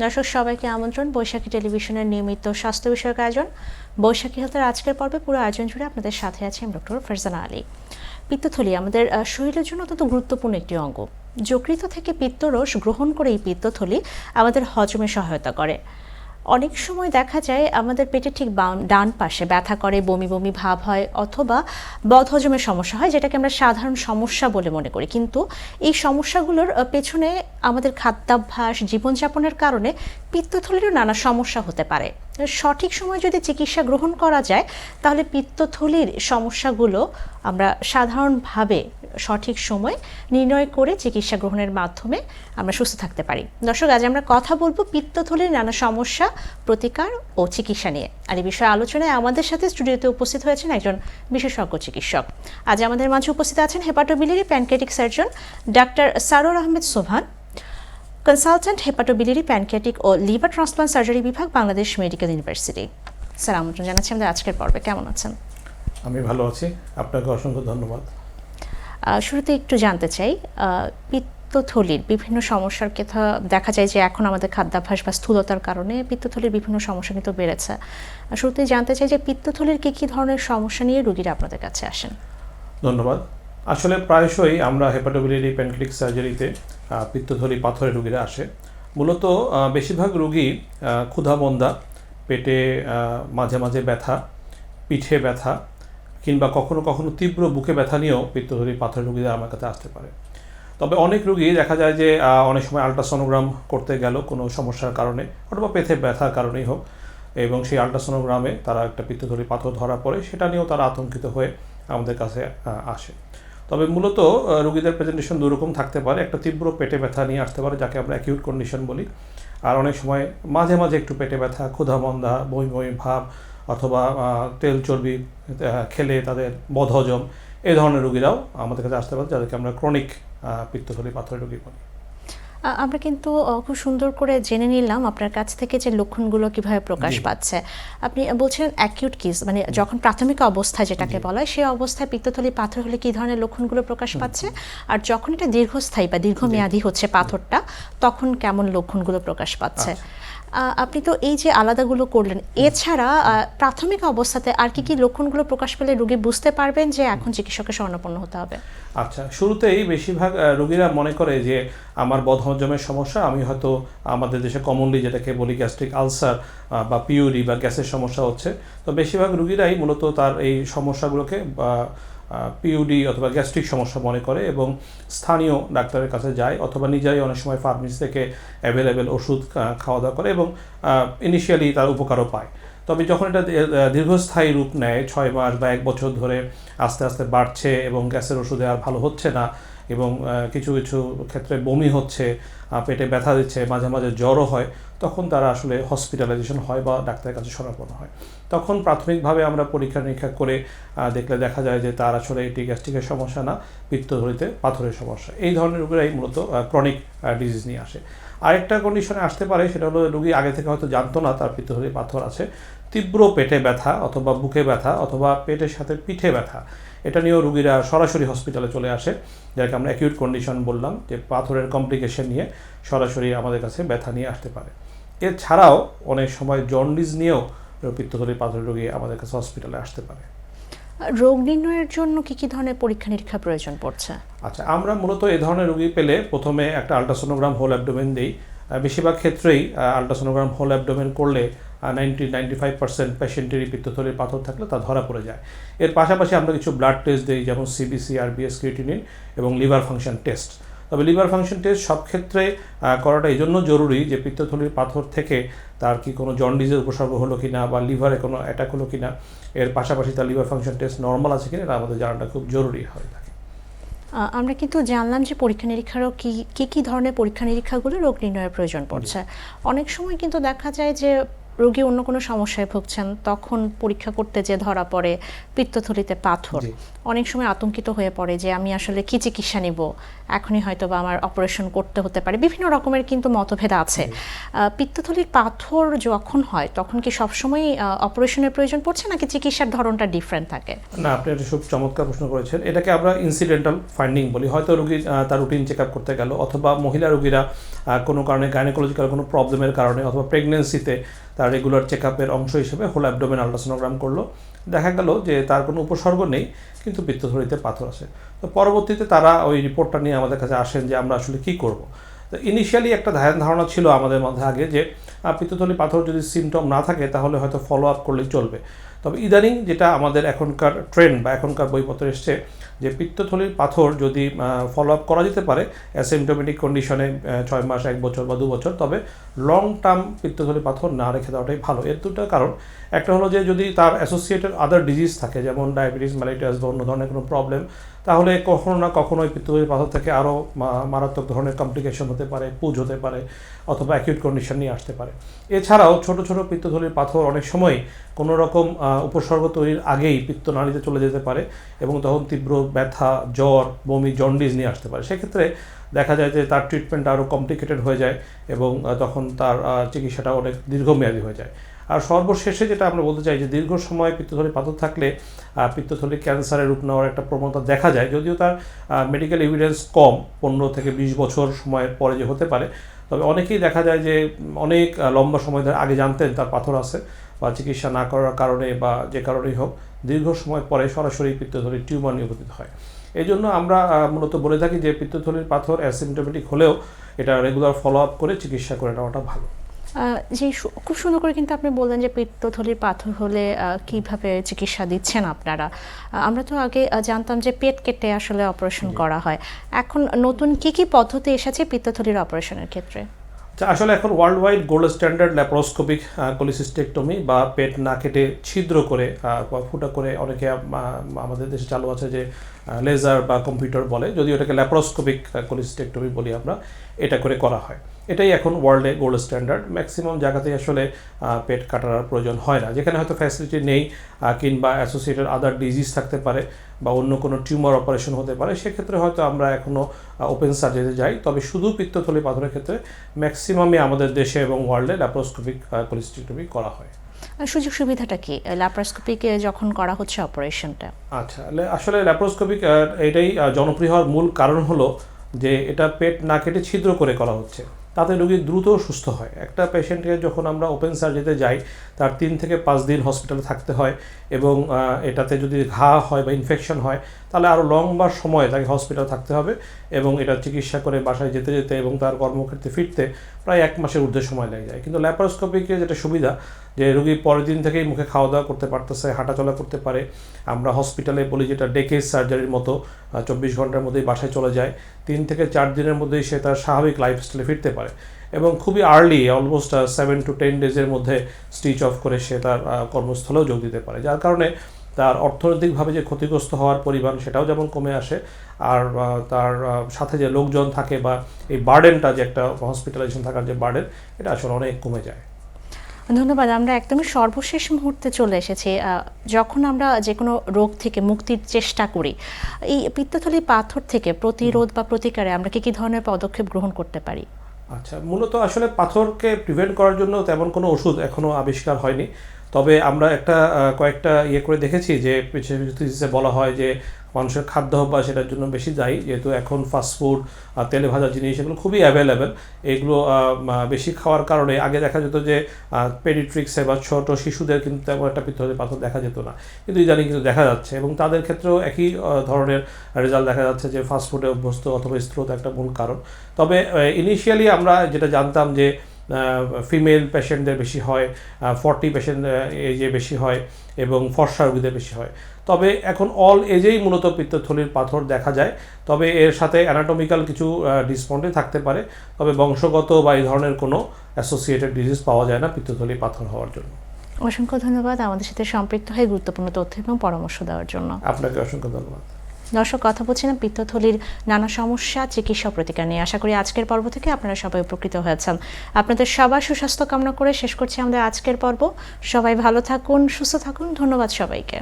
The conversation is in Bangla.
দর্শক সবাইকে আমন্ত্রণ বৈশাখী টেলিভিশনের নিয়মিত স্বাস্থ্য বিষয়ক আয়োজন বৈশাখী হেলথের আজকের পর্বে। পুরো আয়োজন জুড়ে আপনাদের সাথে আছি আমি ডক্টর ফারজানা আলী। পিত্তথলি আমাদের শরীরের জন্য অত্যন্ত গুরুত্বপূর্ণ একটি অঙ্গ। যকৃত থেকে পিত্তরস গ্রহণ করে এই পিত্তথলি আমাদের হজমে সহায়তা করে। অনেক সময় দেখা যায় আমাদের পেটে ঠিক ডান পাশে ব্যথা করে, বমি বমি ভাব হয় অথবা বদহজমের সমস্যা হয়, যেটাকে আমরা সাধারণ সমস্যা বলে মনে করি। কিন্তু এই সমস্যাগুলোর পেছনে আমাদের খাদ্যাভ্যাস, জীবনযাপনের কারণে পিত্তথলিরও নানা সমস্যা হতে পারে। সঠিক সময় যদি চিকিৎসা গ্রহণ করা যায় তাহলে পিত্তথলির সমস্যাগুলো আমরা সাধারণভাবে সঠিক সময় নির্ণয় করে চিকিৎসা গ্রহণের মাধ্যমে আমরা সুস্থ থাকতে পারি। দর্শক, আজ আমরা কথা বলবো পিত্তথলির নানা সমস্যা, প্রতিকার ও চিকিৎসা নিয়ে। আর এই বিষয়ে আলোচনায় আমাদের সাথে স্টুডিওতে উপস্থিত হয়েছেন একজন বিশেষজ্ঞ চিকিৎসক। আজ আমাদের মাঝে উপস্থিত আছেন hepatobiliary pancreatic surgeon doctor Sarwar Ahmed Sobhan, consultant hepatobiliary pancreatic ও লিভার ট্রান্সপ্লান্ট সার্জারি বিভাগ, বাংলাদেশ মেডিকেল ইউনিভার্সিটি। স্যার, আমন্ত্রণ জানাচ্ছি আমাদের আজকের পর্বে। কেমন আছেন? আমি ভালো আছি, আপনাকে অসংখ্য ধন্যবাদ। শুরুতে একটু জানতে চাই, পিত্তথলির বিভিন্ন সমস্যার কথা দেখা যায় যে এখন আমাদের খাদ্যাভ্যাস বা স্থূলতার কারণে পিত্তথলির বিভিন্ন সমস্যা কিন্তু বেড়েছে। শুরুতেই জানতে চাই যে পিত্তথলির কী ধরনের সমস্যা নিয়ে রোগীরা আপনাদের কাছে আসেন? ধন্যবাদ। আসলে প্রায়শই আমরা হেপাটোবিলিয়ারি প্যানক্রিয়াটিক সার্জারিতে পিত্তথলি পাথরের রোগীরা আসে। মূলত বেশিরভাগ রোগী ক্ষুধামন্দা, পেটে মাঝে মাঝে ব্যথা, পিঠে ব্যথা কিংবা কখনো কখনো তীব্র বুকে ব্যথা নিয়েও পিত্তথলি পাথরের রোগীরা আমার কাছে আসতে পারে। তবে অনেক রোগী দেখা যায় যে অনেক সময় আল্ট্রাসোনোগ্রাম করতে গেল কোনো সমস্যার কারণে অথবা পেটে ব্যথার কারণেই হোক, এবং সেই আল্ট্রাসোনোগ্রামে তারা একটা পিত্তথলি পাথর ধরা পড়ে, সেটা নিয়েও তারা আতঙ্কিত হয়ে আমাদের কাছে আসে। তবে মূলত রোগীদের প্রেজেন্টেশন দুরকম থাকতে পারে। একটা তীব্র পেটে ব্যথা নিয়ে আসতে পারে, যাকে আমরা অ্যাকিউট কন্ডিশন বলি। আর অনেক সময় মাঝে মাঝে একটু পেটে ব্যথা, ক্ষুধামন্দা, বমি বমি ভাব অথবা তেল চর্বি খেলে তাদের বদহজম, এই ধরনের রোগীরাও আমাদের কাছে আসতে পারে, যাদেরকে আমরা ক্রনিক পিত্তথলি পাথরের রোগী বলি। আমরা কিন্তু খুব সুন্দর করে জেনে নিলাম আপনার কাছ থেকে যে লক্ষণগুলো কিভাবে প্রকাশ পাচ্ছে। আপনি বলছেন অ্যাকিউট কেস, মানে যখন প্রাথমিক অবস্থায় যেটাকে বলা হয়, সেই অবস্থায় পিত্তথলি পাথর হলে কী ধরনের লক্ষণগুলো প্রকাশ পাচ্ছে, আর যখন এটা দীর্ঘস্থায়ী বা দীর্ঘমেয়াদী হচ্ছে পাথরটা, তখন কেমন লক্ষণগুলো প্রকাশ পাচ্ছে। আপনি তো এই যে আলাদাগুলো করলেন, এছাড়া প্রাথমিক অবস্থাতে আর কি লক্ষণগুলো প্রকাশ পেলে রোগী বুঝতে পারবেন যে এখন চিকিৎসকের শরণাপন্ন হতে হবে? আচ্ছা, শুরুতেই বেশিরভাগ রোগীরা মনে করে যে আমার বদহজমের সমস্যা, আমি হয়তো আমাদের দেশে কমনলি যেটাকে বলি গ্যাস্ট্রিক আলসার বা পিউরি বা গ্যাসের সমস্যা হচ্ছে। তো বেশিরভাগ রোগীরাই মূলত তার এই সমস্যাগুলোকে পিউডি অথবা গ্যাস্ট্রিক সমস্যা মনে করে এবং স্থানীয় ডাক্তারের কাছে যায় অথবা নিজেরাই অনেক সময় ফার্মেসি থেকে অ্যাভেলেবেল ওষুধ খাওয়া দাওয়া করে এবং ইনিশিয়ালি তার উপকারও পায়। তবে যখন এটা দীর্ঘস্থায়ী রূপ নেয়, 6 মাস বা 1 বছর ধরে আস্তে আস্তে বাড়ছে এবং গ্যাসের ওষুধে আর ভালো হচ্ছে না এবং কিছু কিছু ক্ষেত্রে বমি হচ্ছে, পেটে ব্যথা দিচ্ছে, মাঝে মাঝে জ্বরও হয়, তখন তারা আসলে হসপিটালাইজেশন হয় বা ডাক্তারের কাছে শরণাপন্ন হয়। তখন প্রাথমিকভাবে আমরা পরীক্ষা নিরীক্ষা করে দেখলে দেখা যায় যে তার আসলে এটি গ্যাস্ট্রিকের সমস্যা না, পিত্তথলিতে পাথরের সমস্যা। এই ধরনের রোগীরাই মূলত ক্রনিক ডিজিজ নিয়ে আসে। আরেকটা কন্ডিশনে আসতে পারে, সেটা হলো রোগী আগে থেকে হয়তো জানতো না তার পিত্তথলি পাথর আছে, তীব্র পেটে ব্যথা অথবা বুকে ব্যথা অথবা পেটের সাথে পিঠে ব্যথা, এটা নিয়েও রোগীরা সরাসরি হসপিটালে চলে আসে, যাকে আমরা অ্যাকিউট কন্ডিশন বললাম, যে পাথরের কমপ্লিকেশন নিয়ে সরাসরি আমাদের কাছে ব্যথা নিয়ে আসতে পারে। এছাড়াও অনেক সময় জন্ডিস নিয়েও পিত্তথলি পাথরের রোগী আমাদের কাছে হসপিটালে আসতে পারে। রোগ নির্ণয়ের জন্য কি ধরনের পরীক্ষা নিরীক্ষা প্রয়োজন পড়ছে? আচ্ছা, আমরা মূলত এই ধরনের রোগী পেলে প্রথমে একটা আল্ট্রাসোনোগ্রাম হোল অ্যাবডোমেন দিই। বেশিরভাগ ক্ষেত্রেই আল্ট্রাসোনোগ্রাম হোল অ্যাবডোমেন করলে 90-95% পেশেন্টেরই পিত্তথলির পাথর থাকলে তা ধরা পড়ে যায়। এর পাশাপাশি আমরা কিছু ব্লাড টেস্ট দিই, যেমন সিবিসি, আরবিএস, ক্রিয়েটিনিন এবং লিভার ফাংশন টেস্ট। তবে লিভার ফাংশন টেস্ট সব ক্ষেত্রে করাটা এই জন্য জরুরি যে পিত্তথলির পাথর থেকে তার কি কোনো জন্ডিসের উপসর্গ হলো কি না বা লিভারে কোনো অ্যাটাক হলো কি না, এর পাশাপাশি তার লিভার ফাংশন টেস্ট নর্মাল আছে কিনা, এটা আমাদের জানাটা খুব জরুরি হয়ে থাকে। আমরা কিন্তু জানলাম যে পরীক্ষা নিরীক্ষারও কি ধরনের পরীক্ষা নিরীক্ষাগুলো রোগ নির্ণয়ের প্রয়োজন পড়ছে। অনেক সময় কিন্তু দেখা যায় যে রোগী অন্য কোনো সমস্যায় ভুগছেন, তখন পরীক্ষা করতে যে ধরা পড়ে পিত্তথলিতে পাথর, জি। অনেক সময় আতঙ্কিত হয়ে পড়ে যে আমি আসলে কি চিকিৎসা নিব, এখনই হয়তো বা আমার অপারেশন করতে হতে পারে। বিভিন্ন রকমের কিন্তু মতভেদ আছে। পিত্তথলির পাথর যখন হয় তখন কি সবসময় অপারেশনের প্রয়োজন পড়ছে, নাকি চিকিৎসার ধরনটা ডিফারেন্ট থাকে? না, আপনি একটা খুব চমৎকার প্রশ্ন করেছেন। এটাকে আমরা ইনসিডেন্টাল ফাইন্ডিং বলি। হয়তো রোগী তার রুটিন চেক আপ করতে গেল, অথবা মহিলা রোগীরা কোনো কারণে গাইনোকোলজিক্যাল কোনো প্রবলেমের কারণে, অথবা প্রেগনেন্সিতে তার রেগুলার চেক আপের অংশ হিসেবে হোল অ্যাবডোমেন আল্ট্রাসোনোগ্রাম করলো, দেখা গেল যে তার কোনো উপসর্গ নেই কিন্তু পিত্তথলিতে পাথর আছে। তো পরবর্তীতে তারা ওই রিপোর্টটা নিয়ে আমাদের কাছে আসেন যে আমরা আসলে কী করব। তো ইনিশিয়ালি একটা ধারণা ছিল আমাদের মধ্যে আগে যে পিত্তথলি পাথর যদি সিমটম না থাকে তাহলে হয়তো ফলো আপ করলেই চলবে। তবে ইদানিং যেটা আমাদের এখনকার ট্রেন্ড বা এখনকার বইপত্রে এসছে যে পিত্তথলির পাথর যদি ফলো আপ করা যেতে পারে অ্যাসিমটোমেটিক কন্ডিশনে 6 মাস, 1 বছর বা 2 বছর, তবে লং টার্ম পিত্তথলির পাথর না রেখে দেওয়াটাই ভালো। এর দুটো কারণ, একটা হলো যে যদি তার অ্যাসোসিয়েটেড আদার ডিজিজ থাকে, যেমন ডায়াবেটিস, মেলাইটাস বা অন্য ধরনের কোনো প্রবলেম, তাহলে কখনো না কখনো ওই পিত্তথলির পাথর থেকে আরও মারাত্মক ধরনের কমপ্লিকেশন হতে পারে, পুজ হতে পারে, অথবা অ্যাকিউট কন্ডিশন নিয়ে আসতে পারে। এছাড়াও ছোট ছোট পিত্তথলির পাথর অনেক সময় কোনো রকম উপসর্গ তৈরির আগেই পিত্তনালীতে চলে যেতে পারে এবং তখন তীব্র ব্যথা, জ্বর, বমি, জন্ডিস নিয়ে আসতে পারে। সেক্ষেত্রে দেখা যায় যে তার ট্রিটমেন্ট আরও কমপ্লিকেটেড হয়ে যায় এবং তখন তার চিকিৎসাটা অনেক দীর্ঘমেয়াদী হয়ে যায়। আর সর্বশেষে যেটা আমরা বলতে চাই যে দীর্ঘ সময় পিত্তথলির পাথর থাকলে পিত্তথলি ক্যান্সারের রূপ নেওয়ার একটা প্রবণতা দেখা যায়, যদিও তার মেডিকেল এভিডেন্স কম, 15 থেকে 20 বছর সময়ের পরে যে হতে পারে। তবে অনেকেই দেখা যায় যে অনেক লম্বা সময় ধরে আগে জানতেন তার পাথর আছে, বা চিকিৎসা না করার কারণে বা যে কারণেই হোক দীর্ঘ সময় পরে সরাসরি পিত্তথলির টিউমার নিয়ে উপস্থিত হয়। এই জন্য আমরা মূলত বলে থাকি যে পিত্তথলির পাথর অ্যাসিমটোমেটিক হলেও এটা রেগুলার ফলো আপ করে চিকিৎসা করে নেওয়াটা ভালো। যে খুব সুন্দর করে কিন্তু আপনি বললেন যে পিত্তথলির পাথর হলে কিভাবে চিকিৎসা দিচ্ছেন আপনারা। আমরা তো আগে জানতাম যে পেট কেটে আসলে অপারেশন করা হয়, এখন নতুন কি কি পদ্ধতি এসেছে পিত্তথলির অপারেশনের ক্ষেত্রে? আসলে এখন world wide gold standard laparoscopic cholecystectomy বা পেট না কেটে ছিদ্র করে ফুটা করে, অনেকে আমাদের দেশে চালু আছে যে লেজার বা কম্পিউটার বলে, যদিও এটাকে ল্যাপারোস্কোপিক কোলিসিস্টেকটমি বলি আমরা, এটা করে করা হয়। এটাই এখন ওয়ার্ল্ডে গোল্ড স্ট্যান্ডার্ড। ম্যাক্সিমাম জায়গাতেই আসলে পেট কাটার প্রয়োজন হয় না। যেখানে হয়তো ফ্যাসিলিটি নেই কিংবা অ্যাসোসিয়েটেড আদার ডিজিজ থাকতে পারে বা অন্য কোনো টিউমার অপারেশন হতে পারে, সেক্ষেত্রে হয়তো আমরা এখনও ওপেন সার্জারিতে যাই। তবে শুধু পিত্তথলি পাথরের ক্ষেত্রে ম্যাক্সিমামই আমাদের দেশে এবং ওয়ার্ল্ডে ল্যাপারোস্কোপিক কোলিসিস্টেকটমি করা হয়। সুযোগ সুবিধাটা কি ল্যাপারোস্কোপিকে যখন করা হচ্ছে অপারেশনটা? আচ্ছা, আসলে ল্যাপারোস্কোপিক এটাই জনপ্রিয় হওয়ার মূল কারণ হলো যে এটা পেট না কেটে ছিদ্র করে করা হচ্ছে, তাতে রোগী দ্রুত সুস্থ হয়। একটা পেশেন্টকে যখন আমরা ওপেন সার্জারিতে যাই তার 3 থেকে 5 দিন হসপিটালে থাকতে হয় এবং এটাতে যদি ঘা হয় বা ইনফেকশন হয় তাহলে আরও লম্বা সময় তাকে হসপিটালে থাকতে হবে এবং এটা চিকিৎসা করে বাসায় যেতে যেতে এবং তার কর্মক্ষেত্রে ফিরতে প্রায় 1 মাসের ঊর্ধ্বে সময় লেগে যায়। কিন্তু ল্যাপারোস্কোপিকে যেটা সুবিধা যে রোগী পরের দিন থেকেই মুখে খাওয়া দাওয়া করতে পারতেছে, হাঁটাচলা করতে পারে। আমরা হসপিটালে বলি যেটা ডেকেজ সার্জারির মতো, 24 ঘন্টার মধ্যেই বাসায় চলে যায়। 3 থেকে 4 দিনের মধ্যেই সে তার স্বাভাবিক লাইফস্টাইলে ফিরতে পারে এবং খুবই আর্লি, অলমোস্ট 7 to 10 ডেজের মধ্যে স্টিচ অফ করে সে তার কর্মস্থলেও যোগ দিতে পারে, যার কারণে তার অর্থনৈতিকভাবে যে ক্ষতিগ্রস্ত হওয়ার পরিমাণ সেটাও যেমন কমে আসে, আর তার সাথে যে লোকজন থাকে বা এই বার্ডেনটা যে একটা হসপিটালাইজেশন থাকার যে বার্ডেন, এটা আসলে অনেক কমে যায়। ধন্যবাদ। আমরা একদমই সর্বশেষ মুহূর্তে চলে এসেছি। যখন আমরা যে কোনো রোগ থেকে মুক্তির চেষ্টা করি, এই পিত্তথলি পাথর থেকে প্রতিরোধ বা প্রতিকারে আমরা কি ধরনের পদক্ষেপ গ্রহণ করতে পারি? আচ্ছা, মূলত আসলে পাথরকে প্রিভেন্ট করার জন্য তেমন কোনো ওষুধ এখনও আবিষ্কার হয়নি। তবে আমরা কয়েকটা করে দেখেছি যে থিসিসে বলা হয় যে মানুষের খাদ্য অভ্যাস সেটার জন্য বেশি দায়ী, যেহেতু এখন ফাস্টফুড, তেলে ভাজা জিনিস এগুলো খুবই অ্যাভেলেবেল। এগুলো বেশি খাওয়ার কারণে আগে দেখা যেত যে পেডিট্রিক্সে বা ছোট শিশুদের কিন্তু তেমন একটা পিত্তথলির পাথর দেখা যেত না, কিন্তু ইদানিং কিন্তু দেখা যাচ্ছে এবং তাদের ক্ষেত্রেও একই ধরনের রেজাল্ট দেখা যাচ্ছে যে ফাস্টফুডে অভ্যস্ত অথবা স্ত্রোত একটা মূল কারণ। তবে ইনিশিয়ালি আমরা যেটা জানতাম যে ফিমেল পেশেন্টদের বেশি হয়, 40 পেশেন্ট এজে বেশি হয় এবং ফর্সা রোগীদের বেশি হয়। তবে এখন অল এজেই মূলত পিত্তথলির পাথর দেখা যায়। তবে এর সাথে অ্যানাটমিক্যাল কিছু ডিসপন্ডে থাকতে পারে, তবে বংশগত বা এই ধরনের কোনো অ্যাসোসিয়েটেড ডিজিজ পাওয়া যায় না পিত্তথলি পাথর হওয়ার জন্য। অসংখ্য ধন্যবাদ আমাদের সাথে সম্পৃক্ত হয়ে গুরুত্বপূর্ণ তথ্য এবং পরামর্শ দেওয়ার জন্য। আপনাকে অসংখ্য ধন্যবাদ। দর্শক, কথা বলছিলাম পিত্তথলির নানা সমস্যা, চিকিৎসা ও প্রতিকার নিয়ে। আশা করি আজকের পর্ব থেকে আপনারা সবাই উপকৃত হয়েছেন। আপনাদের সবার সুস্বাস্থ্য কামনা করে শেষ করছি আমাদের আজকের পর্ব। সবাই ভালো থাকুন, সুস্থ থাকুন। ধন্যবাদ সবাইকে।